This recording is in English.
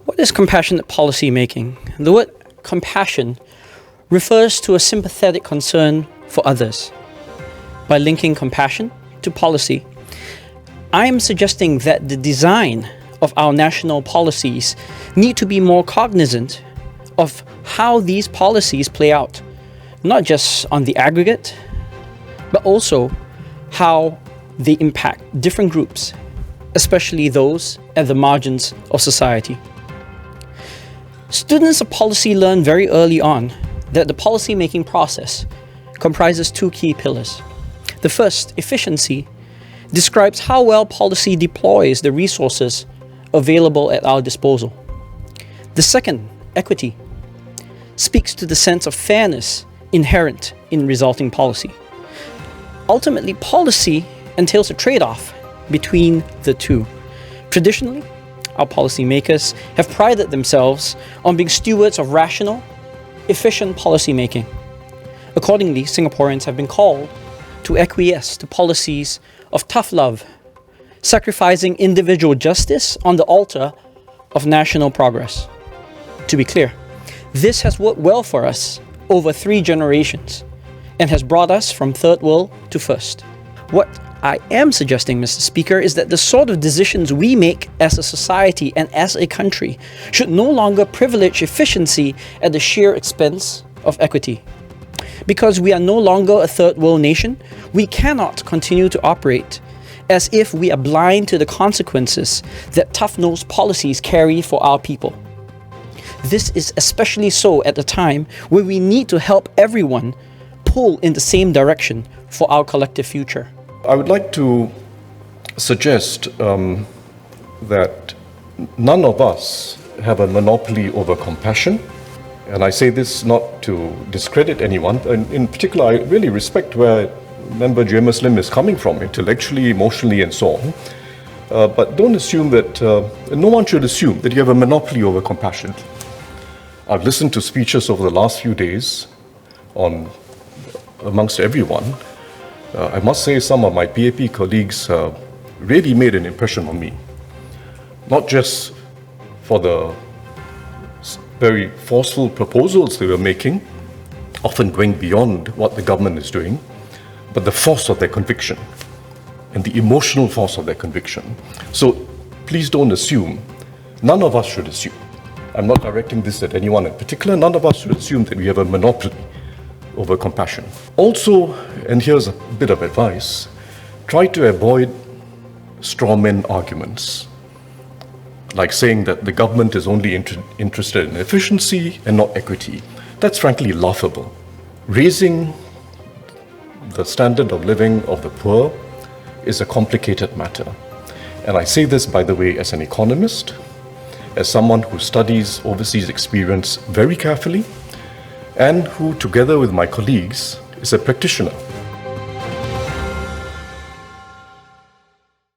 What is compassionate policy making? The word compassion refers to a sympathetic concern for others. By linking compassion to policy, I am suggesting that the design of our national policies need to be more cognizant of how these policies play out, not just on the aggregate, but also how they impact different groups, especially those at the margins of society. Students of policy learn very early on that the policy-making process comprises two key pillars. The first, efficiency, describes how well policy deploys the resources available at our disposal. The second, equity, speaks to the sense of fairness inherent in resulting policy. Ultimately, policy entails a trade-off between the two. Traditionally, our policymakers have prided themselves on being stewards of rational, efficient policymaking. Accordingly, Singaporeans have been called to acquiesce to policies of tough love, sacrificing individual justice on the altar of national progress. To be clear, this has worked well for us over 3 generations and has brought us from third world to first. What I am suggesting, Mr. Speaker, is that the sort of decisions we make as a society and as a country should no longer privilege efficiency at the sheer expense of equity. Because we are no longer a third world nation, we cannot continue to operate as if we are blind to the consequences that tough-nosed policies carry for our people. This is especially so at a time where we need to help everyone pull in the same direction for our collective future. I would like to suggest that none of us have a monopoly over compassion. And I say this not to discredit anyone. And in particular, I really respect where Member James Lim is coming from, intellectually, emotionally, and so on. But don't assume that, no one should assume that you have a monopoly over compassion. I've listened to speeches over the last few days amongst everyone. I must say some of my PAP colleagues really made an impression on me. Not just for the very forceful proposals they were making, often going beyond what the government is doing, but the force of their conviction and the emotional force of their conviction. So please don't assume, none of us should assume, I'm not directing this at anyone in particular, none of us should assume that we have a monopoly over compassion. Also, and here's a bit of advice, try to avoid strawman arguments, like saying that the government is only interested in efficiency and not equity. That's frankly laughable. Raising the standard of living of the poor is a complicated matter. And I say this, by the way, as an economist, as someone who studies overseas experience very carefully, and who, together with my colleagues, is a practitioner